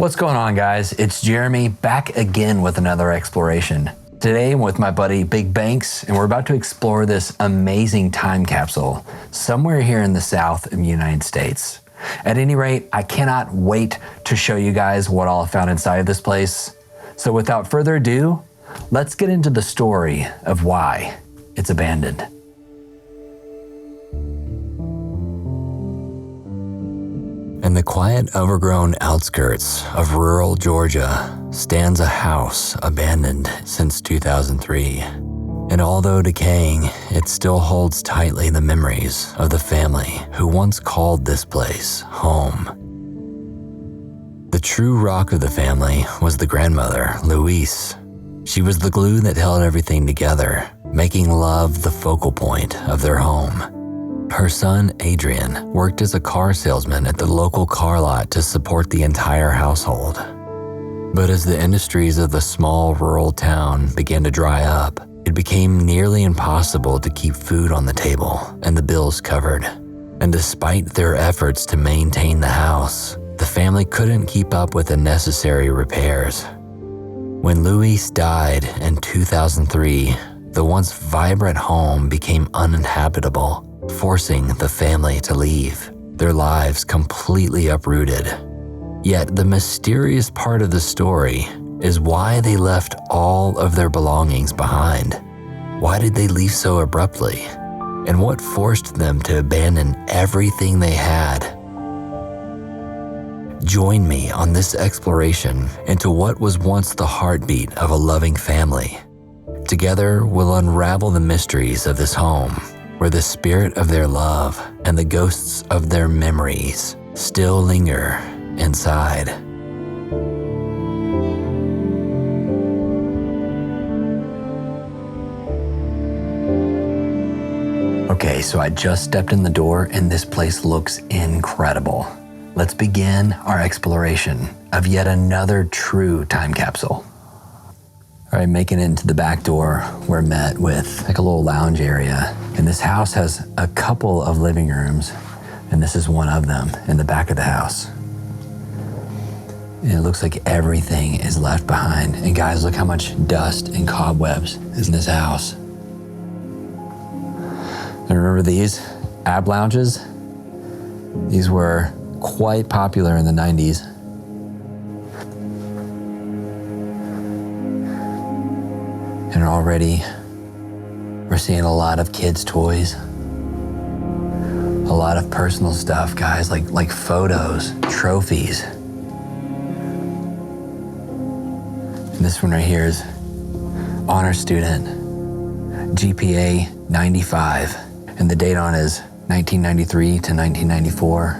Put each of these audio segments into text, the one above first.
What's going on, guys? It's Jeremy back again with another exploration. Today I'm with my buddy Big Banks, and we're about to explore this amazing time capsule somewhere here in the south of the United States. At any rate, I cannot wait to show you guys what all I found inside of this place. So without further ado, let's get into the story of why it's abandoned. In the quiet, overgrown outskirts of rural Georgia stands a house abandoned since 2003. And although decaying, it still holds tightly the memories of the family who once called this place home. The true rock of the family was the grandmother, Louise. She was the glue that held everything together, making love the focal point of their home. Her son, Adrian, worked as a car salesman at the local car lot to support the entire household. But as the industries of the small rural town began to dry up, it became nearly impossible to keep food on the table and the bills covered. And despite their efforts to maintain the house, the family couldn't keep up with the necessary repairs. When Louise died in 2003, the once vibrant home became uninhabitable, forcing the family to leave, their lives completely uprooted. Yet the mysterious part of the story is why they left all of their belongings behind. Why did they leave so abruptly? And what forced them to abandon everything they had? Join me on this exploration into what was once the heartbeat of a loving family. Together, we'll unravel the mysteries of this home, where the spirit of their love and the ghosts of their memories still linger inside. Okay, so I just stepped in the door and this place looks incredible. Let's begin our exploration of yet another true time capsule. All right, making it into the back door, we're met with like a little lounge area. And this house has a couple of living rooms, and this is one of them in the back of the house. And it looks like everything is left behind. And guys, look how much dust and cobwebs is in this house. And remember these ab lounges? These were quite popular in the 90s. And already we're seeing a lot of kids' toys, a lot of personal stuff, guys, like photos, trophies. And this one right here is honor student, GPA 95, and the date on it is 1993 to 1994.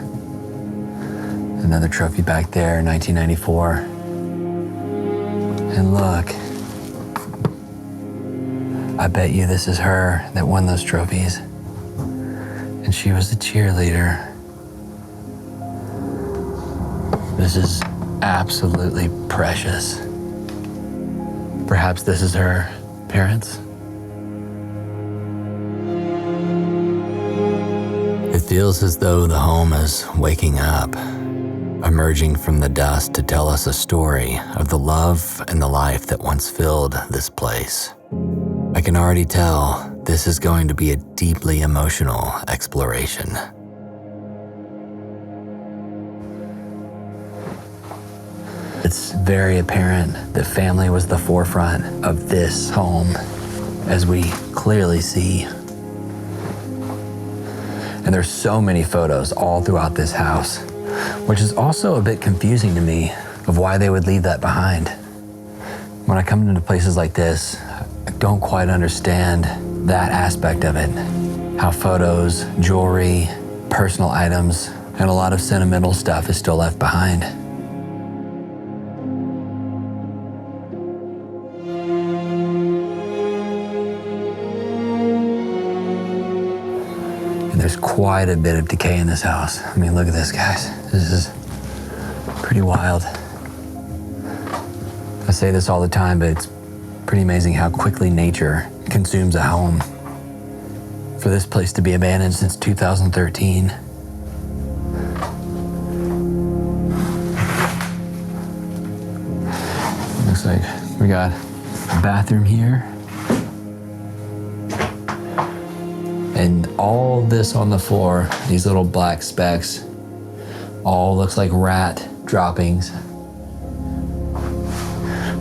Another trophy back there, 1994. And look, I bet you this is her that won those trophies. And she was a cheerleader. This is absolutely precious. Perhaps this is her parents. It feels as though the home is waking up, emerging from the dust to tell us a story of the love and the life that once filled this place. I can already tell this is going to be a deeply emotional exploration. It's very apparent that family was the forefront of this home, as we clearly see. And there's so many photos all throughout this house, which is also a bit confusing to me of why they would leave that behind. When I come into places like this, I don't quite understand that aspect of it. How photos, jewelry, personal items, and a lot of sentimental stuff is still left behind. And there's quite a bit of decay in this house. I mean, look at this, guys. This is pretty wild. I say this all the time, but it's pretty amazing how quickly nature consumes a home. For this place to be abandoned since 2013. Looks like we got a bathroom here. And all this on the floor, these little black specks, all looks like rat droppings.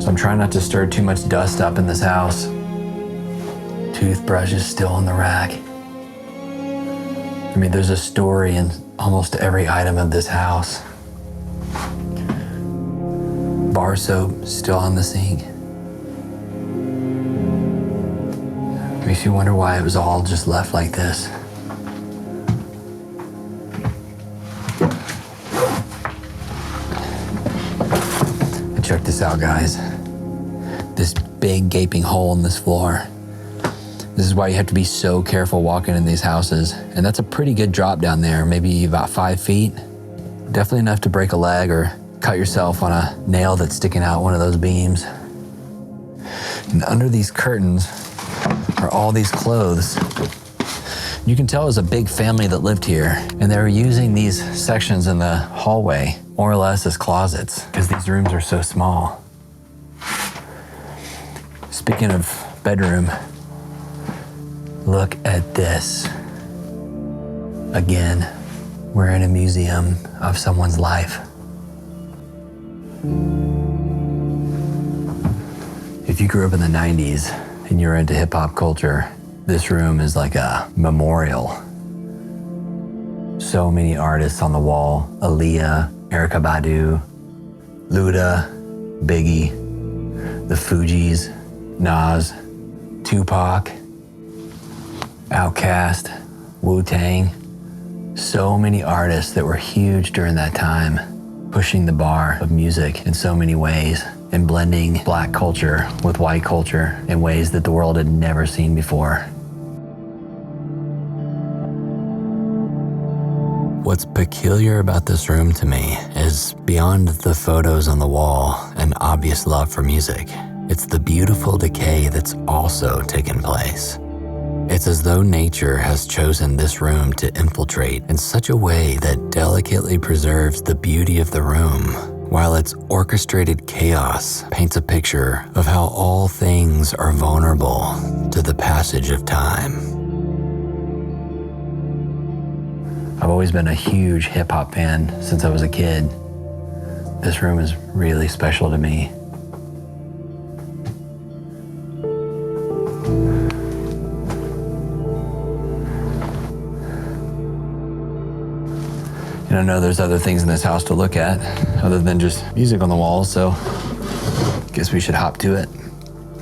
So I'm trying not to stir too much dust up in this house. Toothbrush is still in the rack. I mean, there's a story in almost every item of this house. Bar soap still on the sink. Makes you wonder why it was all just left like this. And check this out, guys. This big gaping hole in this floor. This is why you have to be so careful walking in these houses. And that's a pretty good drop down there, maybe about 5 feet. Definitely enough to break a leg or cut yourself on a nail that's sticking out one of those beams. And under these curtains are all these clothes. You can tell it was a big family that lived here, and they were using these sections in the hallway more or less as closets because these rooms are so small. Speaking of bedroom, look at this. Again, we're in a museum of someone's life. If you grew up in the 90s and you're into hip hop culture, this room is like a memorial. So many artists on the wall: Aaliyah, Erykah Badu, Luda, Biggie, the Fugees, Nas, Tupac, Outkast, Wu-Tang. So many artists that were huge during that time, pushing the bar of music in so many ways and blending black culture with white culture in ways that the world had never seen before. What's peculiar about this room to me is beyond the photos on the wall and obvious love for music, it's the beautiful decay that's also taken place. It's as though nature has chosen this room to infiltrate in such a way that delicately preserves the beauty of the room, while its orchestrated chaos paints a picture of how all things are vulnerable to the passage of time. I've always been a huge hip-hop fan since I was a kid. This room is really special to me. And I know there's other things in this house to look at other than just music on the walls, so I guess we should hop to it.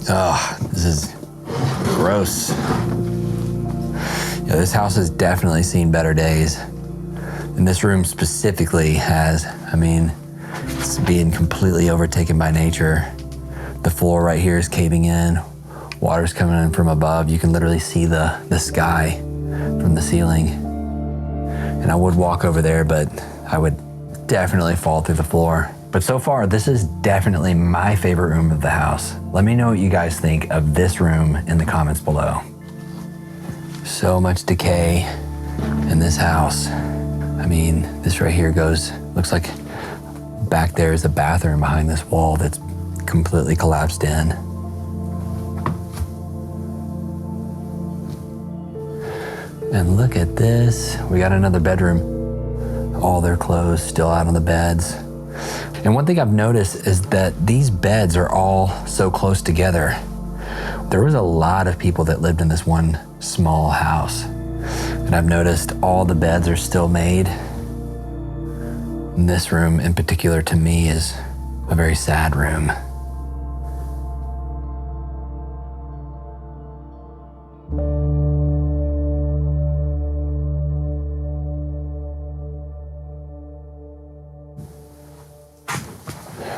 Oh, this is gross. Yeah, this house has definitely seen better days. And this room specifically has. I mean, it's being completely overtaken by nature. The floor right here is caving in. Water's coming in from above. You can literally see the sky from the ceiling. And I would walk over there, but I would definitely fall through the floor. But so far, this is definitely my favorite room of the house. Let me know what you guys think of this room in the comments below. So much decay in this house. I mean, this right here looks like back there is a bathroom behind this wall that's completely collapsed in. And look at this, we got another bedroom. All their clothes still out on the beds. And one thing I've noticed is that these beds are all so close together. There was a lot of people that lived in this one small house. And I've noticed all the beds are still made. And this room in particular to me is a very sad room.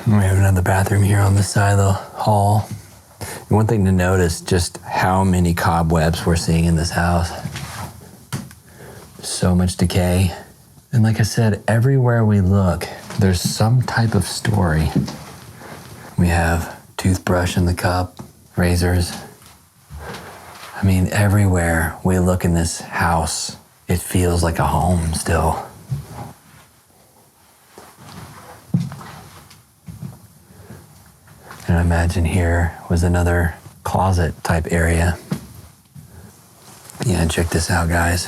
We have another bathroom here on this side of the hall. And one thing to notice, just how many cobwebs we're seeing in this house. So much decay. And like I said, everywhere we look, there's some type of story. We have toothbrush in the cup, razors. I mean, everywhere we look in this house, it feels like a home still. And I imagine here was another closet type area. Yeah, check this out, guys.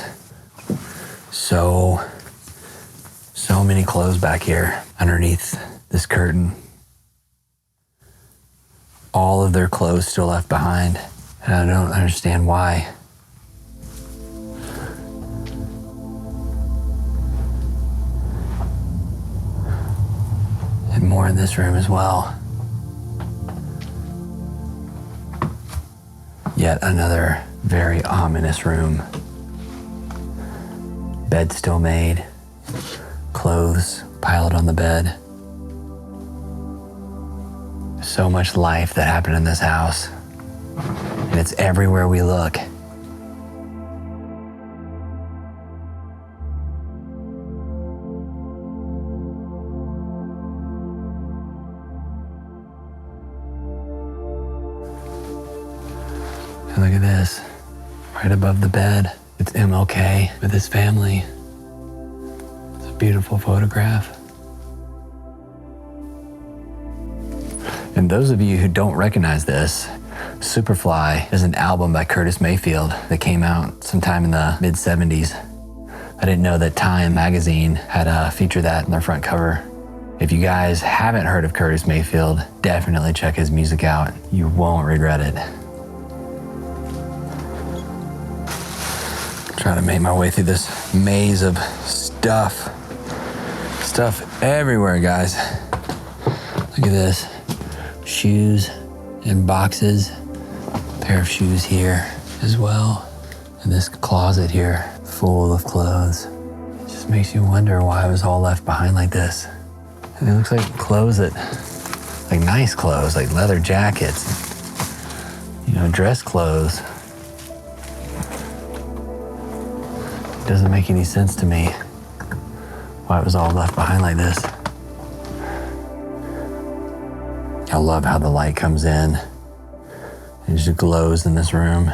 So many clothes back here underneath this curtain. All of their clothes still left behind, and I don't understand why. And more in this room as well. Yet another very ominous room. Bed still made, clothes piled on the bed. So much life that happened in this house, and it's everywhere we look. And look at this, right above the bed, it's MLK with his family. It's a beautiful photograph. And those of you who don't recognize this, Superfly is an album by Curtis Mayfield that came out sometime in the mid-70s. I didn't know that Time magazine had featured that in their front cover. If you guys haven't heard of Curtis Mayfield, definitely check his music out. You won't regret it. Trying to make my way through this maze of stuff. Stuff everywhere, guys. Look at this. Shoes and boxes. Pair of shoes here as well. And this closet here full of clothes. It just makes you wonder why it was all left behind like this. And it looks like clothes that, like nice clothes, like leather jackets, you know, dress clothes. It doesn't make any sense to me why it was all left behind like this. I love how the light comes in and just glows in this room.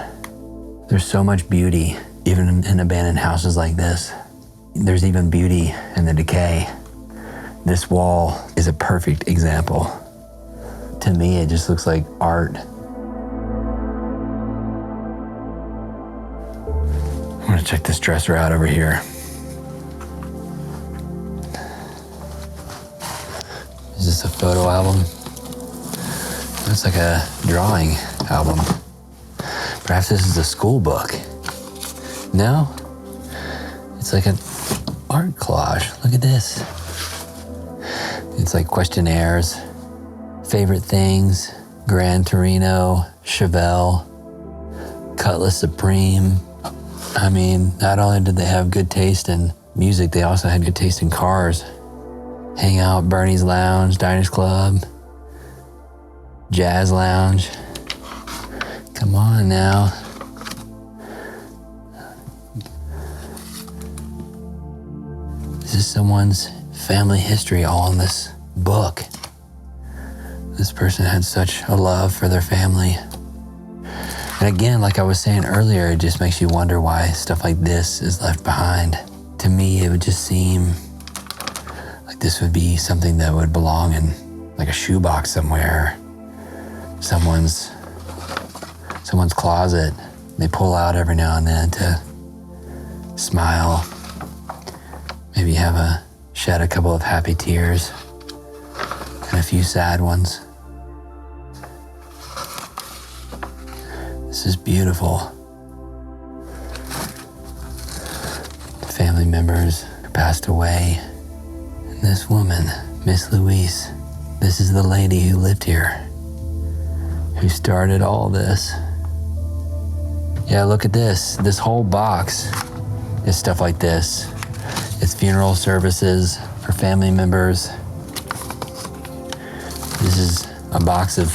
There's so much beauty, even in abandoned houses like this. There's even beauty in the decay. This wall is a perfect example. To me, it just looks like art. I'm gonna check this dresser out over here. Is this a photo album? It's like a drawing album. Perhaps this is a school book. No? It's like an art collage. Look at this. It's like questionnaires, favorite things, Gran Torino, Chevelle, Cutlass Supreme. I mean, not only did they have good taste in music, they also had good taste in cars. Hangout, Bernie's Lounge, Diners Club, Jazz Lounge. Come on now. This is someone's family history all in this book. This person had such a love for their family. And again, like I was saying earlier, it just makes you wonder why stuff like this is left behind. To me, it would just seem like this would be something that would belong in like a shoebox somewhere. Someone's closet. They pull out every now and then to smile, maybe shed a couple of happy tears and a few sad ones. This is beautiful. Family members who passed away. And this woman, Miss Louise, this is the lady who lived here, who started all this. Yeah, look at this. This whole box is stuff like this. It's funeral services for family members. This is a box of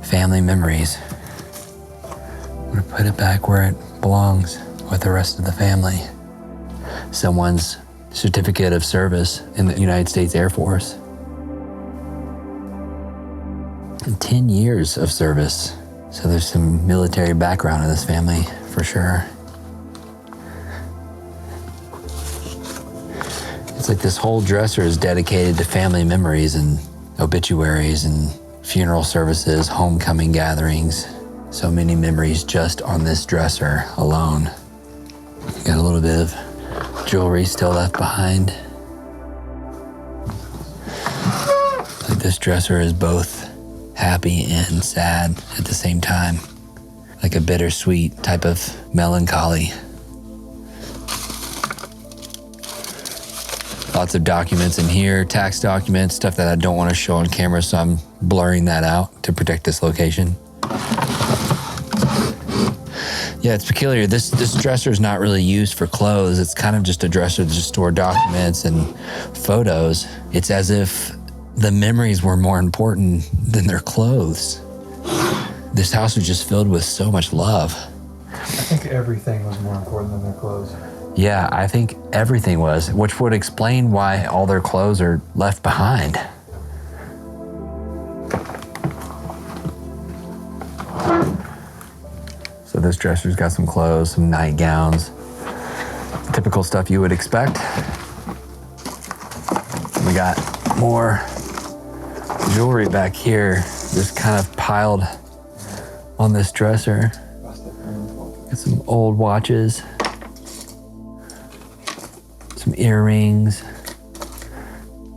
family memories. I'm gonna put it back where it belongs with the rest of the family. Someone's certificate of service in the United States Air Force. And 10 years of service. So there's some military background in this family for sure. It's like this whole dresser is dedicated to family memories and obituaries and funeral services, homecoming gatherings. So many memories just on this dresser alone. Got a little bit of jewelry still left behind. Like this dresser is both happy and sad at the same time. Like a bittersweet type of melancholy. Lots of documents in here, tax documents, stuff that I don't want to show on camera, so I'm blurring that out to protect this location. Yeah, it's peculiar. This dresser is not really used for clothes. It's kind of just a dresser to store documents and photos. It's as if the memories were more important than their clothes. This house was just filled with so much love. I think everything was more important than their clothes. Yeah, I think everything was, which would explain why all their clothes are left behind. So this dresser's got some clothes, some nightgowns, typical stuff you would expect. We got more jewelry back here, just kind of piled on this dresser. Got some old watches, some earrings,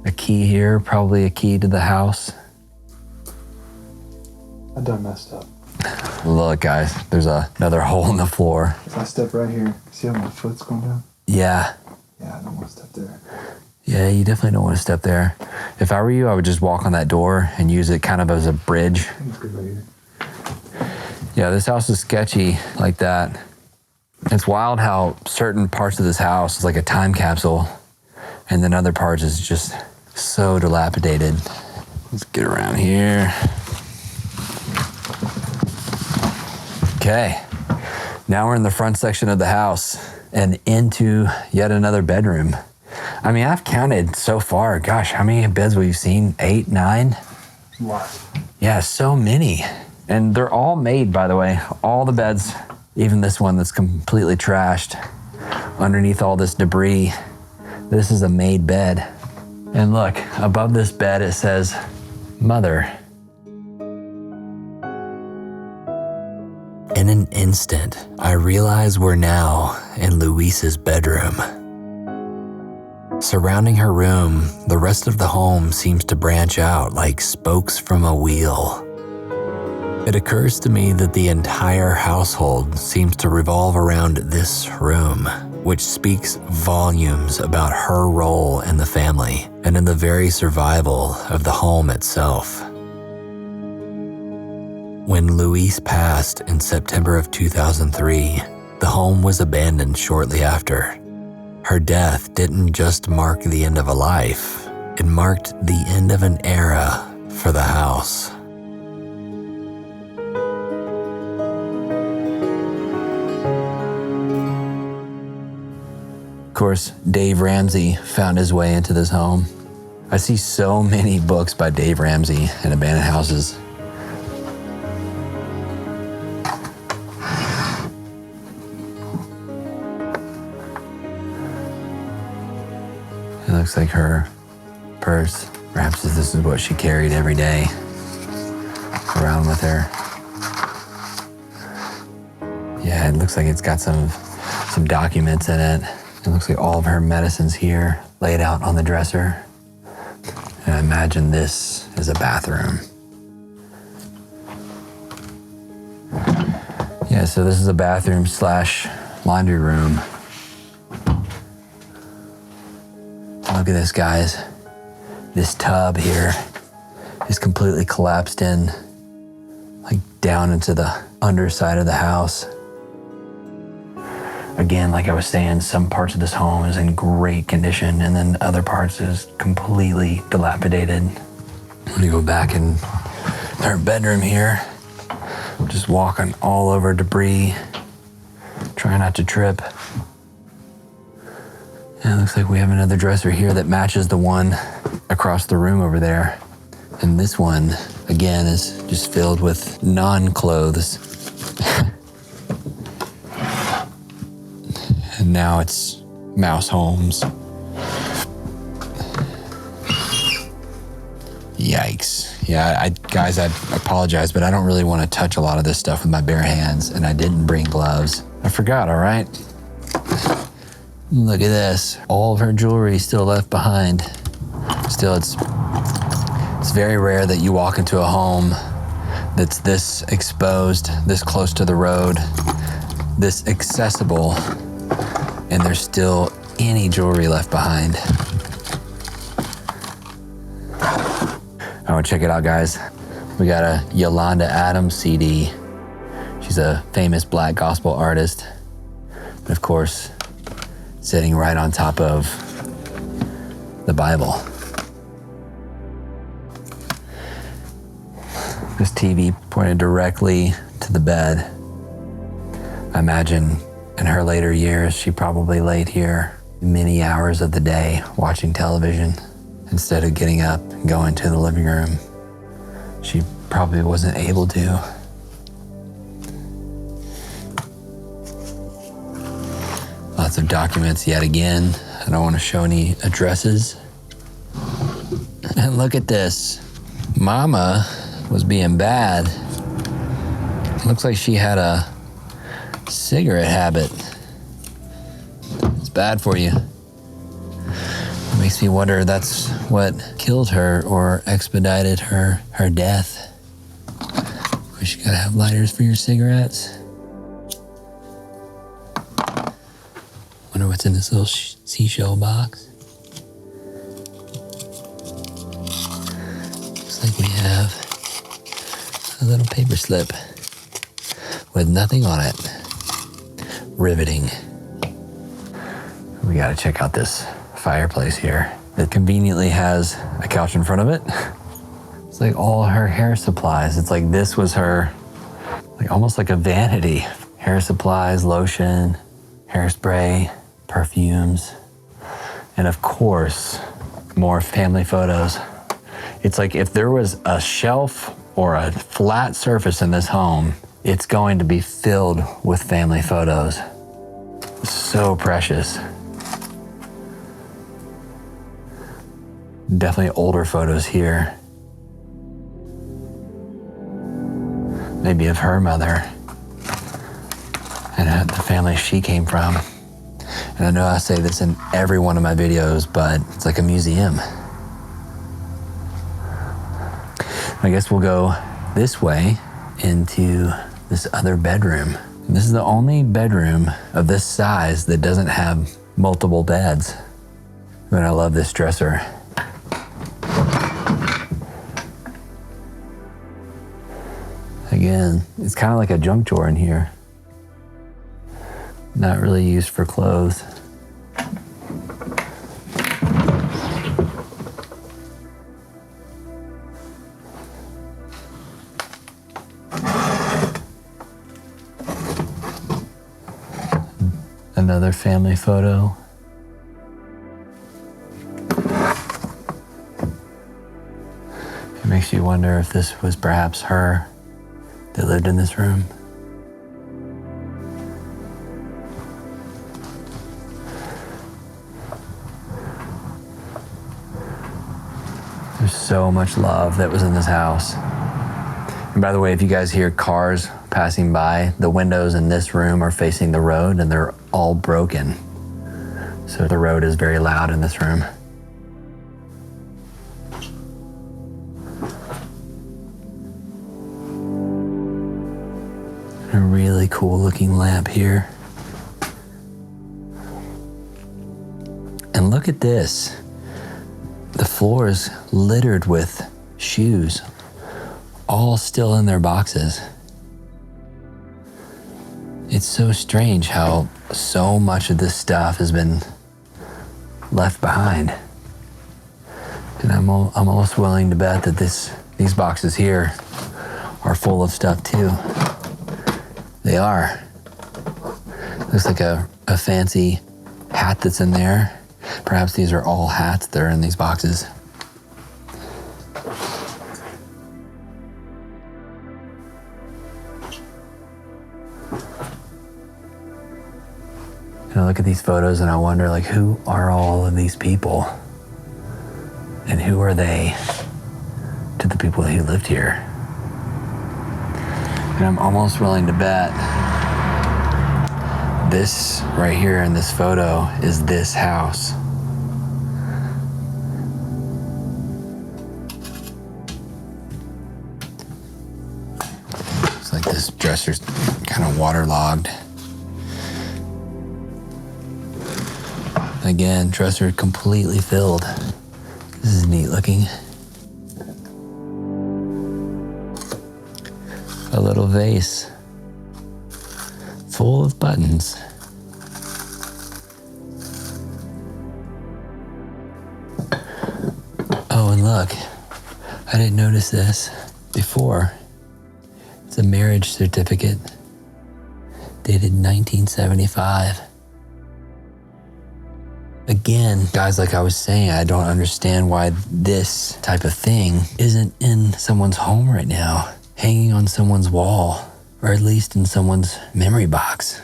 a key here, probably a key to the house. I done messed up. Look, guys, there's another hole in the floor. If I step right here, see how my foot's going down? Yeah. Yeah, I don't want to step there. Yeah, you definitely don't want to step there. If I were you, I would just walk on that door and use it kind of as a bridge. I think it's good right here. Yeah, this house is sketchy like that. It's wild how certain parts of this house is like a time capsule, and then other parts is just so dilapidated. Let's get around here. Okay, now we're in the front section of the house and into yet another bedroom. I mean, I've counted so far, gosh, how many beds we've seen? 8, 9? A lot. Yeah, so many. And they're all made, by the way. All the beds, even this one that's completely trashed, underneath all this debris. This is a made bed. And look, above this bed it says, Mother. In an instant, I realize we're now in Louise's bedroom. Surrounding her room, the rest of the home seems to branch out like spokes from a wheel. It occurs to me that the entire household seems to revolve around this room, which speaks volumes about her role in the family and in the very survival of the home itself. When Louise passed in September of 2003, the home was abandoned shortly after. Her death didn't just mark the end of a life, it marked the end of an era for the house. Of course, Dave Ramsey found his way into this home. I see so many books by Dave Ramsey in abandoned houses. It looks like her purse. Perhaps this is what she carried every day around with her. Yeah, it looks like it's got some documents in it. It looks like all of her medicines here laid out on the dresser. And I imagine this is a bathroom. Yeah, so this is a bathroom / laundry room. Look at this, guys. This tub here is completely collapsed in, like down into the underside of the house. Again, like I was saying, some parts of this home is in great condition, and then other parts is completely dilapidated. I'm gonna go back in our bedroom here. Just walking all over debris, trying not to trip. And it looks like we have another dresser here that matches the one across the room over there. And this one, again, is just filled with non-clothes. And now it's mouse homes. Yikes. Yeah, guys, I apologize, but I don't really want to touch a lot of this stuff with my bare hands, and I didn't bring gloves. I forgot, all right? Look at this. All of her jewelry still left behind. Still, it's very rare that you walk into a home that's this exposed, this close to the road, this accessible, and there's still any jewelry left behind. Oh, check it out, guys. We got a Yolanda Adams CD. She's a famous black gospel artist. And of course, sitting right on top of the Bible. This TV pointed directly to the bed. I imagine in her later years, she probably laid here many hours of the day watching television. Instead of getting up and going to the living room, she probably wasn't able to. Lots of documents yet again. I don't want to show any addresses. And look at this. Mama was being bad. Looks like she had a cigarette habit. It's bad for you. Makes me wonder if that's what killed her or expedited her death. Wish you gotta have lighters for your cigarettes. Wonder what's in this little seashell box. Looks like we have a little paper slip with nothing on it. Riveting. We gotta check out this fireplace here. It conveniently has a couch in front of it. It's like all her hair supplies. It's like this was her, like almost like a vanity. Hair supplies, lotion, hairspray, perfumes, and of course, more family photos. It's like if there was a shelf or a flat surface in this home, it's going to be filled with family photos. So precious. Definitely older photos here. Maybe of her mother and the family she came from. And I know I say this in every one of my videos, but it's like a museum. I guess we'll go this way into this other bedroom. And this is the only bedroom of this size that doesn't have multiple beds. And I love this dresser. Again, it's kind of like a junk drawer in here. Not really used for clothes. Another family photo. It makes you wonder if this was perhaps her that lived in this room. There's so much love that was in this house. And by the way, if you guys hear cars passing by, the windows in this room are facing the road and they're all broken. So the road is very loud in this room. A really cool looking lamp here. And look at this. The floor is littered with shoes, all still in their boxes. It's so strange how so much of this stuff has been left behind. And I'm almost willing to bet that these boxes here are full of stuff too. They are. Looks like a fancy hat that's in there. Perhaps these are all hats that are in these boxes. And I look at these photos and I wonder, like, who are all of these people? And who are they to the people who lived here. And I'm almost willing to bet this right here in this photo is this house. It's like this dresser's kind of waterlogged. Again, dresser completely filled. This is neat looking. A little vase full of buttons. Oh, and look, I didn't notice this before. It's a marriage certificate dated 1975. Again, guys, like I was saying, I don't understand why this type of thing isn't in someone's home right now, hanging on someone's wall, or at least in someone's memory box.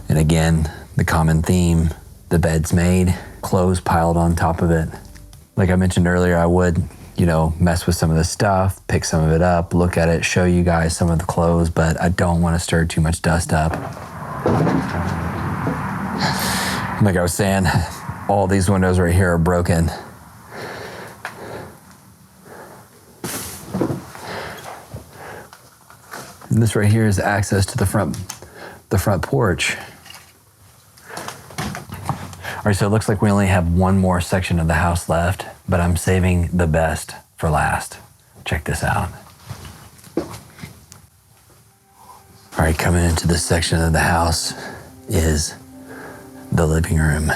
And again, the common theme, the bed's made, clothes piled on top of it. Like I mentioned earlier, I would, mess with some of the stuff, pick some of it up, look at it, show you guys some of the clothes, but I don't want to stir too much dust up. Like I was saying, all these windows right here are broken. And this right here is access to the front porch. All right, so it looks like we only have one more section of the house left, but I'm saving the best for last. Check this out. All right, coming into this section of the house is the living room.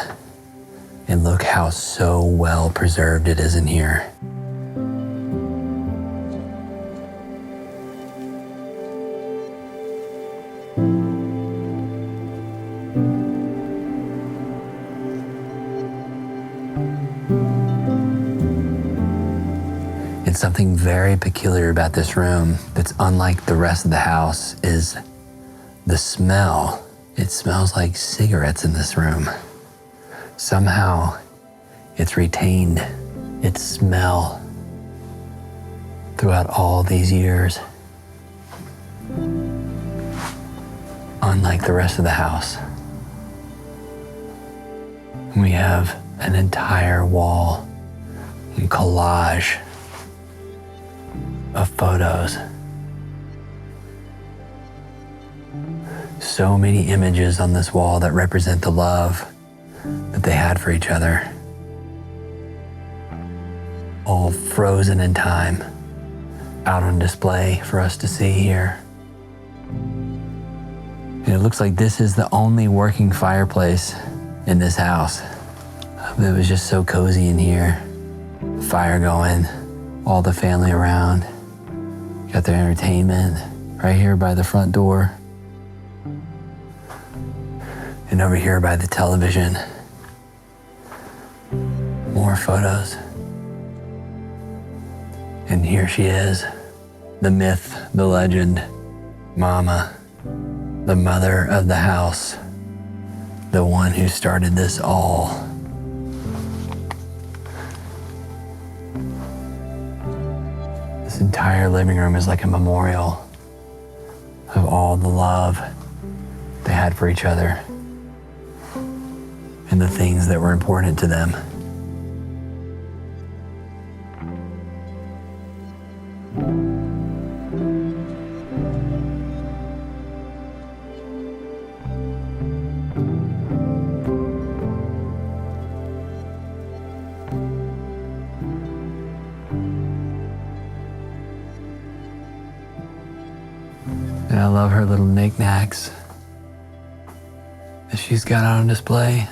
And look how so well preserved it is in here. And something very peculiar about this room that's unlike the rest of the house is the smell. It smells like cigarettes in this room. Somehow, it's retained its smell throughout all these years. Unlike the rest of the house. We have an entire wall and collage of photos. So many images on this wall that represent the love that they had for each other. All frozen in time, out on display for us to see here. And it looks like this is the only working fireplace in this house. It was just so cozy in here. Fire going, all the family around. Got their entertainment right here by the front door. And over here by the television, more photos. And here she is, the myth, the legend, Mama, the mother of the house, the one who started this all. This entire living room is like a memorial of all the love they had for each other and the things that were important to them. And I love her little knickknacks that she's got on display.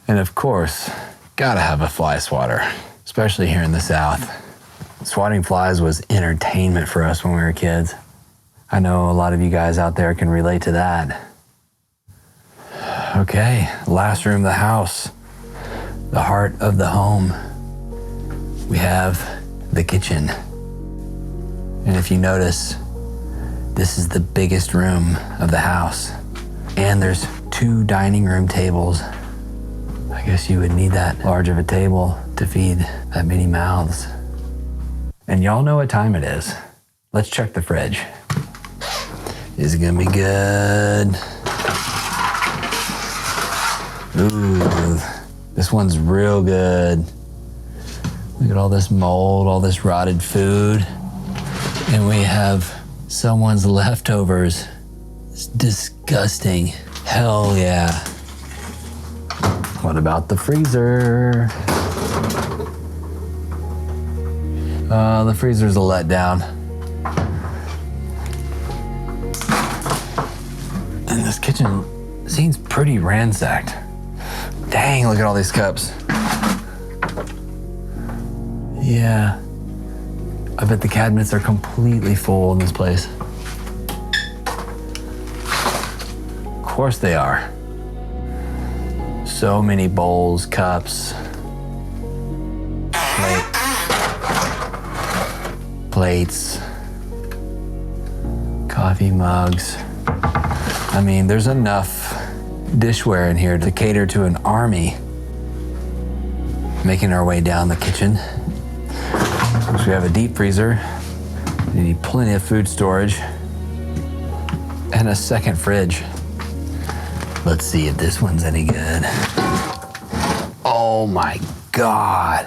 And of course, gotta have a fly swatter, especially here in the South. Swatting flies was entertainment for us when we were kids. I know a lot of you guys out there can relate to that. Okay, last room of the house, the heart of the home. We have the kitchen. And if you notice, this is the biggest room of the house. And there's 2 dining room tables. I guess you would need that large of a table to feed that many mouths. And y'all know what time it is. Let's check the fridge. Is it gonna be good? Ooh, this one's real good. Look at all this mold, all this rotted food. And we have someone's leftovers. It's disgusting. Hell yeah. What about the freezer? The freezer's a letdown. And this kitchen seems pretty ransacked. Dang, look at all these cups. Yeah. I bet the cabinets are completely full in this place. Of course they are. So many bowls, cups, plates, coffee mugs. I mean, there's enough dishware in here to cater to an army. Making our way down the kitchen. So we have a deep freezer. We need plenty of food storage. And a second fridge. Let's see if this one's any good. Oh my God.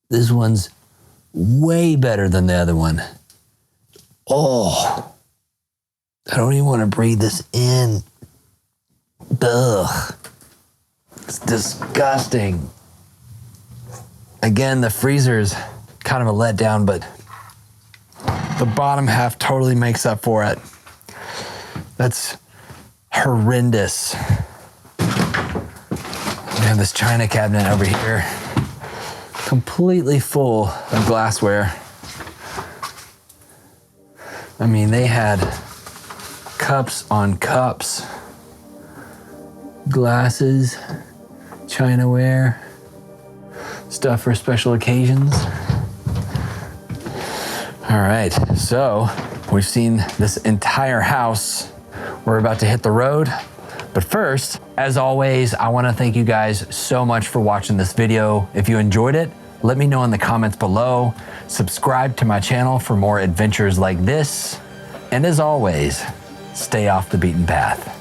This one's way better than the other one. Oh, I don't even want to breathe this in. Ugh. It's disgusting. Again, the freezer's kind of a letdown, but the bottom half totally makes up for it. That's horrendous. We have this china cabinet over here, completely full of glassware. I mean, they had cups on cups, glasses, chinaware, stuff for special occasions. All right, so we've seen this entire house. We're about to hit the road. But first, as always, I wanna thank you guys so much for watching this video. If you enjoyed it, let me know in the comments below. Subscribe to my channel for more adventures like this. And as always, stay off the beaten path.